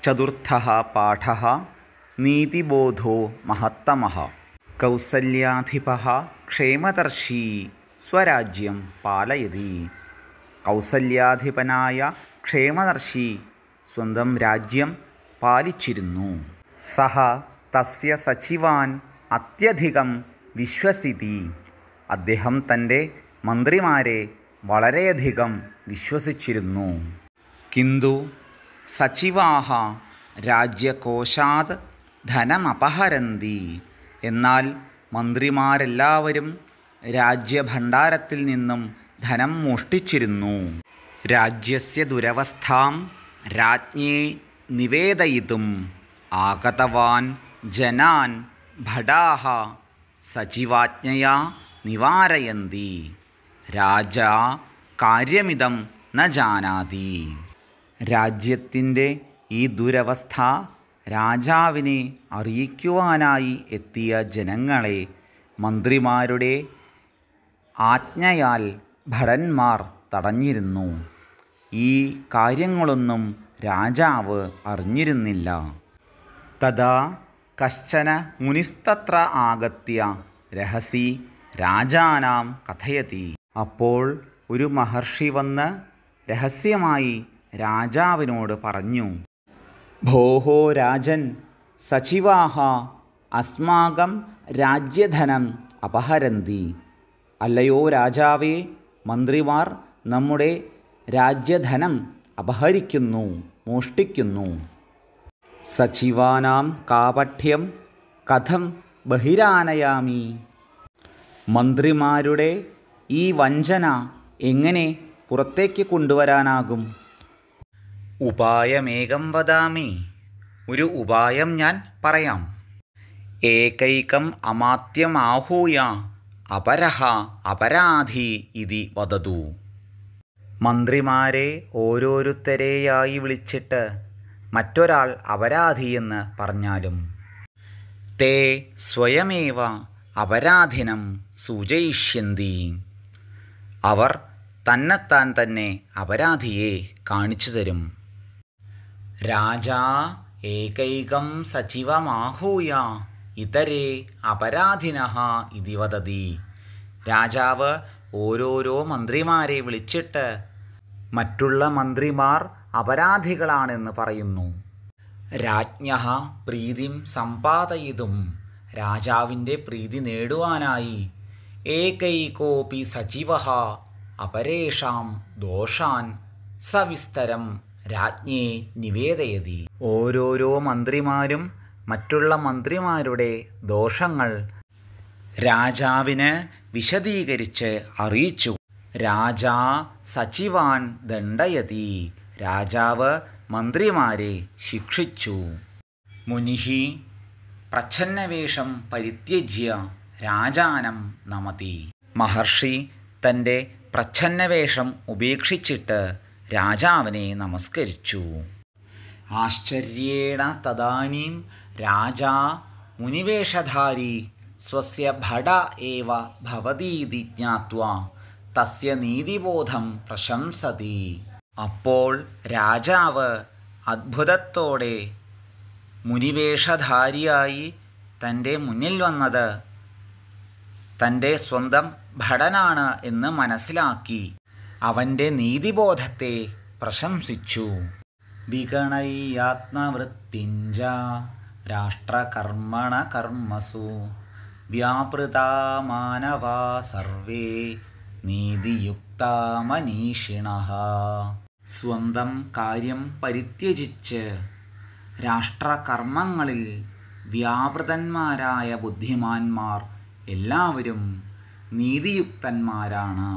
ചതുർത്ഥഃ പാഠഃ നീതിബോധോ മഹത്തമഃ. കൗസല്യാധിപഃ ക്ഷേമദർശീ സ്വരാജ്യം പാലയതി. കൗസല്യാധിപനായ ക്ഷേമദർശി സ്വന്തം രാജ്യം പാലിച്ചിരുന്നു. സഹ തസ്യ സചിവാൻ അത്യധികം വിശ്വസിതി. അദ്ദേഹം തൻ്റെ മന്ത്രിമാരെ വളരെയധികം വിശ്വസിച്ചിരുന്നു. കിന്തു സചിവാഹ രാജ്യകോശാത് ധനമപഹരന്തി. എന്നാൽ മന്ത്രിമാരെല്ലാവരും രാജ്യഭണ്ഡാരത്തിൽ നിന്നും ധനം മോഷ്ടിച്ചിരുന്നു. രാജ്യസ്യ ദുരവസ്ഥാം രാജ്ഞേ നിവേദയിതും ആഗതവാൻ ജനാൻ ഭടാഹ സചിവാജ്ഞയാ നിവാരയന്തി. രാജാ കാര്യമിതം ന ജാനാതി. രാജ്യത്തിൻ്റെ ഈ ദുരവസ്ഥ രാജാവിനെ അറിയിക്കുവാനായി എത്തിയ ജനങ്ങളെ മന്ത്രിമാരുടെ ആജ്ഞയാൽ ഭടന്മാർ തടഞ്ഞിരുന്നു. ഈ കാര്യങ്ങളൊന്നും രാജാവ് അറിഞ്ഞിരുന്നില്ല. തഥാ കശ്ചന മുനിസ്തത്ര ആഗത്യ രഹസി രാജാനാം കഥയതി. അപ്പോൾ ഒരു മഹർഷി വന്ന് രഹസ്യമായി രാജാവിനോട് പറഞ്ഞു, ഭോഹോ രാജൻ സചിവാഹ അസ്മാകം രാജ്യധനം അപഹരന്തി. അല്ലയോ രാജാവേ, മന്ത്രിമാർ നമ്മുടെ രാജ്യധനം അപഹരിക്കുന്നു, മോഷ്ടിക്കുന്നു. സചിവാനാം കാപഠ്യം കഥം ബഹിരാനയാമി. മന്ത്രിമാരുടെ ഈ വഞ്ചന എങ്ങനെ പുറത്തേക്ക് കൊണ്ടുവരാനാകും? ഉപായമേകം വദാമി. ഒരു ഉപായം ഞാൻ പറയാം. ഏകൈകം അമാത്യമാഹൂയ അപരഹ അപരാധി ഇതി വദതു. മന്ത്രിമാരെ ഓരോരുത്തരെയായി വിളിച്ചിട്ട് മറ്റൊരാൾ അപരാധിയെന്ന് പറഞ്ഞാലും തേ സ്വയമേവ അപരാധിനം സൂചയിഷ്യന്തി. അവർ തന്നെത്താൻ തന്നെ അപരാധിയെ കാണിച്ചു തരും. രാജാ ഏകൈകം സചിവമാഹൂയ ഇതരേ അപരാധിനഃ ഇതി വദതി. രാജാവ് ഓരോരോ മന്ത്രിമാരെ വിളിച്ചിട്ട് മറ്റുള്ള മന്ത്രിമാർ അപരാധികളാണെന്ന് പറയുന്നു. രാജ്ഞഃ പ്രീതിം സമ്പാദയിതും. രാജാവിൻ്റെ പ്രീതി നേടുവാനായി ഏകൈകോപി സചിവഃ അപരേഷാം ദോഷാൻ സവിസ്തരം രാജ്ഞേ നിവേദയതി. ഓരോരോ മന്ത്രിമാരും മറ്റുള്ള മന്ത്രിമാരുടെ ദോഷങ്ങൾ രാജാവിന് വിശദീകരിച്ച് അറിയിച്ചു. രാജാ സചിവാൻ ദണ്ഡയതി. രാജാവ് മന്ത്രിമാരെ ശിക്ഷിച്ചു. മുനിഹി പ്രച്ഛന്നവേഷം പരിത്യജ്യ രാജാനം നമതി. മഹർഷി തൻ്റെ പ്രച്ഛന്നവേഷം ഉപേക്ഷിച്ചിട്ട് രാജാവിനെ നമസ്കരിച്ചു. ആശ്ചര്യേണ തദാനീം രാജാ മുനിവേഷധാരി സ്വസ്യ ഭട ഏവ ഭവതീതി ജ്ഞാത്വാ തസ്യ നീതിബോധം പ്രശംസതി. അപ്പോൾ രാജാവ് അത്ഭുതത്തോടെ മുനിവേഷധാരിയായി തൻ്റെ മുന്നിൽ വന്നത് തൻ്റെ സ്വന്തം ഭടനാണ് എന്ന് മനസ്സിലാക്കി അവൻ്റെ നീതിബോധത്തെ പ്രശംസിച്ചു. വിഗണയ്യാത്മവൃത്തിഞ്ച രാഷ്ട്രകർമ്മണ കർമ്മസു വ്യാപൃതാ മാനവാ സർവേ നീതിയുക്താ മനീഷിണഃ. സ്വന്തം കാര്യം പരിത്യജിച്ച് രാഷ്ട്രകർമ്മങ്ങളിൽ വ്യാപൃതന്മാരായ ബുദ്ധിമാന്മാർ എല്ലാവരും നീതിയുക്തന്മാരാണ്.